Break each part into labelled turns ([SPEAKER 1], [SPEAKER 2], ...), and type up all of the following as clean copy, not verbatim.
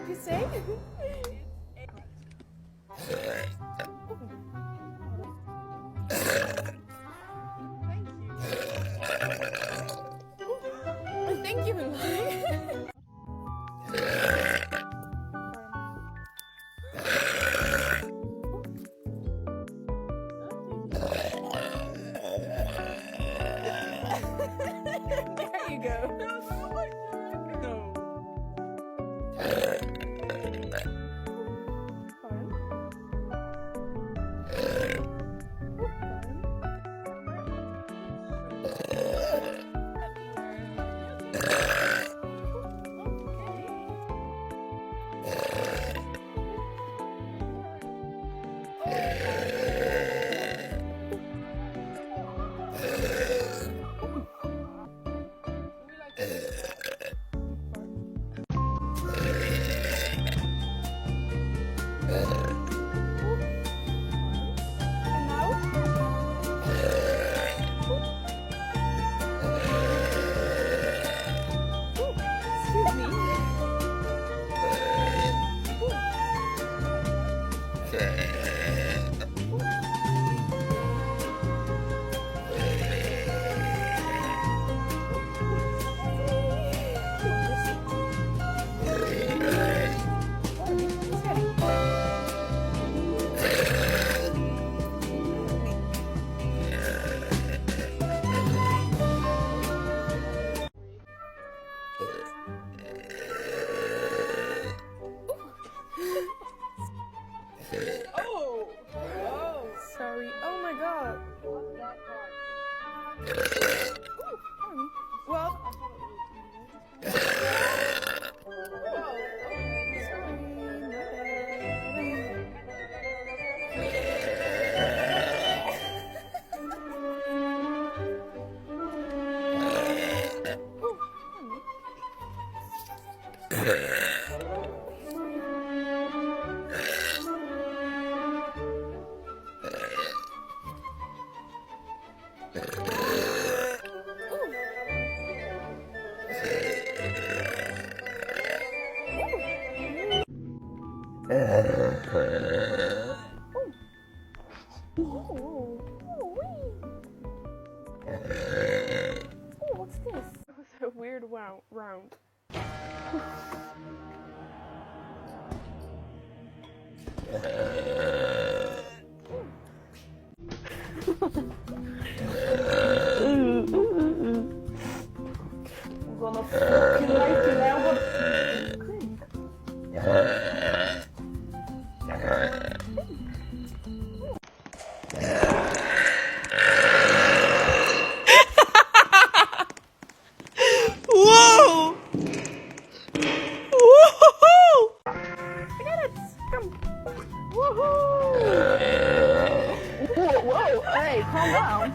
[SPEAKER 1] did you say? Thank you. There you go. Oh! Oh! Sorry. Oh my god. Well. What's this? It's a weird round. I'm gonna fucking like you now.
[SPEAKER 2] Whoa! Woohoo!
[SPEAKER 1] Get it! Come! Woohoo! Whoa, whoa! Hey, calm down.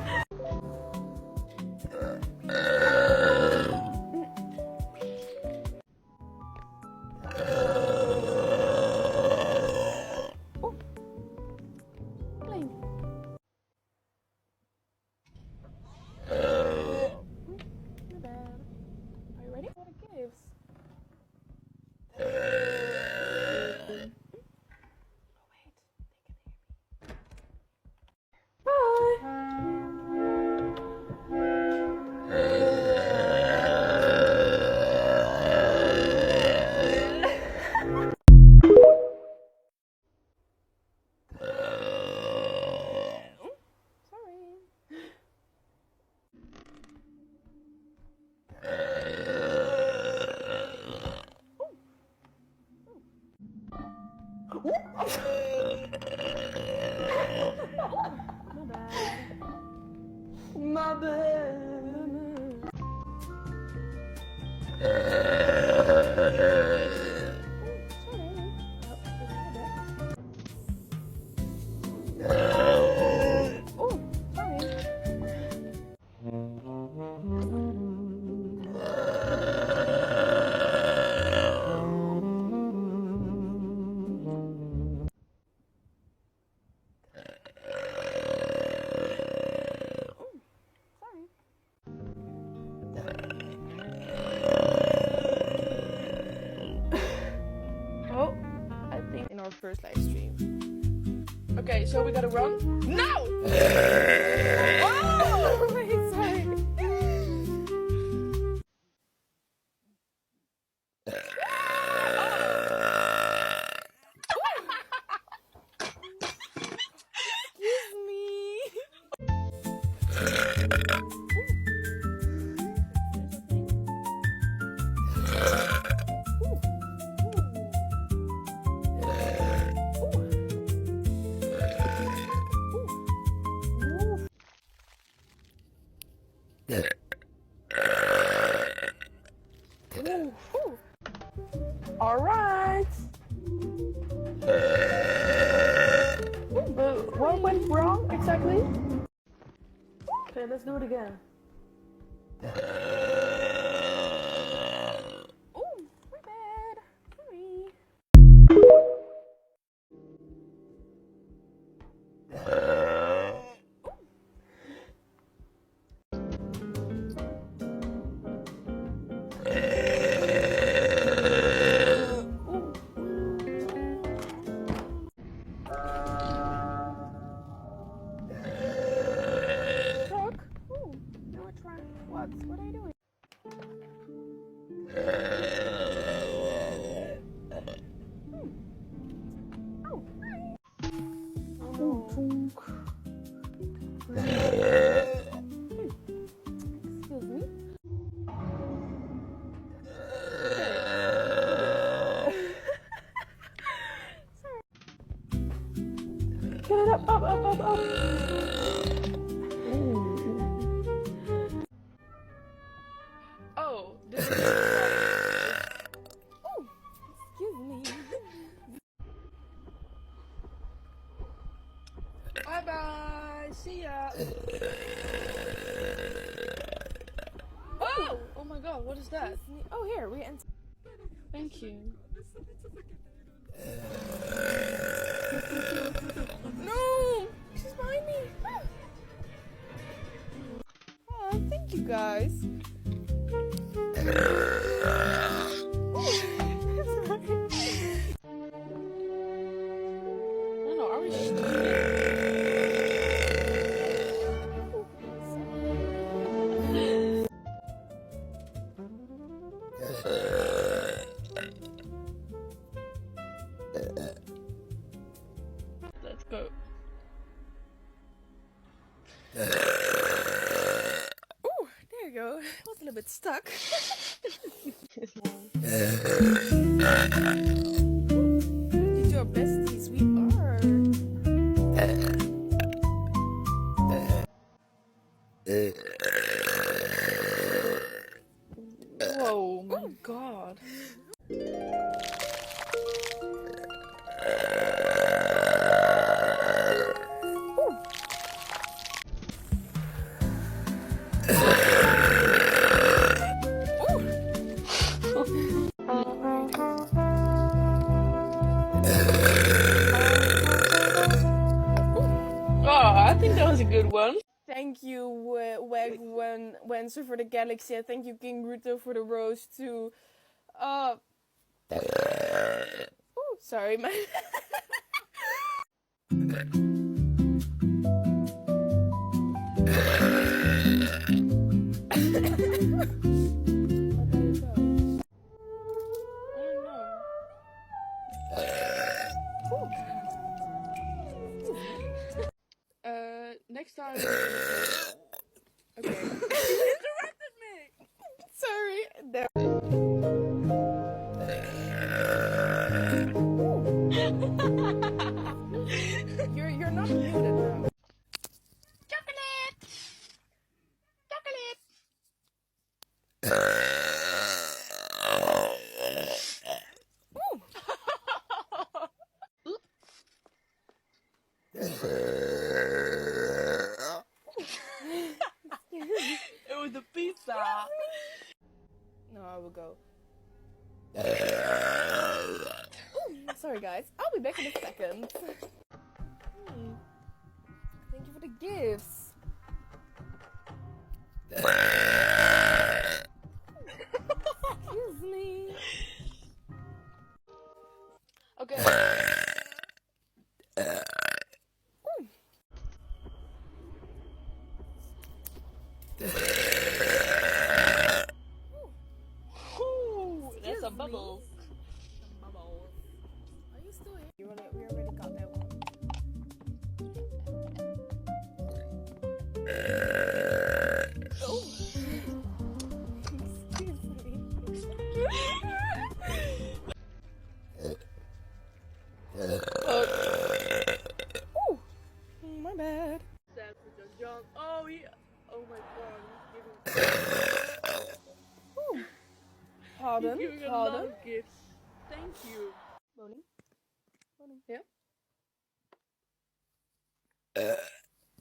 [SPEAKER 1] My bad. first live stream. Okay, so we gotta run. No! Oh! Wait, sorry. Excuse me. All right. But what went wrong exactly? Okay, let's do it again. Oh, my bad. Sorry. What are you doing? Oh, hi. Oh, excuse me. Sorry. Get it up, up, up, up, up. Oh, this is oh, excuse me. Bye bye. See ya. Oh! Oh my god, what is that? Oh, here, we enter. Thank you. No! She's behind me. Oh, thank you guys. Let's go. Oh, there you go. I was a little bit stuck. Did your besties, we are. Whoa, my god. I think that was a good one. Thank you, Wenser for the galaxy. And thank you, King Ruto for the rose too. Oh, sorry, man. Next time. Okay. You interrupted me. Sorry. There. You're not muted now. Chocolate. Chocolate. It was the pizza. No, I will go. Sorry guys, I'll be back in a second. Thank you for the gifts. Excuse me. Okay.
[SPEAKER 2] Bubbles.
[SPEAKER 1] Bubbles. Are you still here? We already got that one. Oh. Excuse me. Oh, my bad.
[SPEAKER 2] John. Oh yeah. Oh my god. He's giving.
[SPEAKER 1] Oh. Pardon.
[SPEAKER 2] He's giving a
[SPEAKER 1] Pardon.
[SPEAKER 2] lot of gifts. Thank you.
[SPEAKER 1] Bonnie. Bonnie.
[SPEAKER 2] Yeah.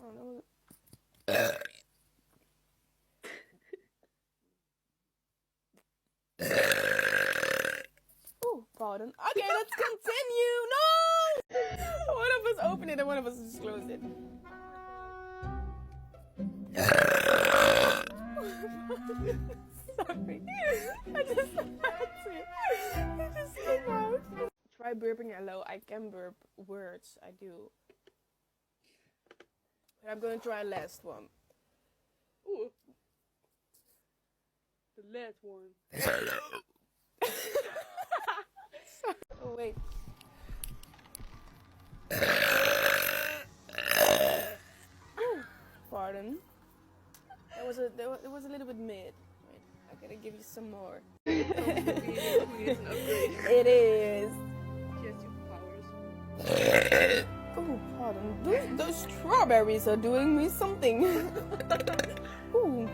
[SPEAKER 1] Oh no. Oh, pardon. Okay, let's continue. No! One of us open it and one of us just close it. Sorry. I just had to. It just came out. Try burping hello. I can burp words. I do. But I'm going to try last one.
[SPEAKER 2] Ooh. The last one.
[SPEAKER 1] Oh wait. Oh, pardon. That was a little bit mid. Wait, I gotta give you some more. It is.
[SPEAKER 2] Just your powers.
[SPEAKER 1] Oh, pardon. Those strawberries are doing me something. Ooh.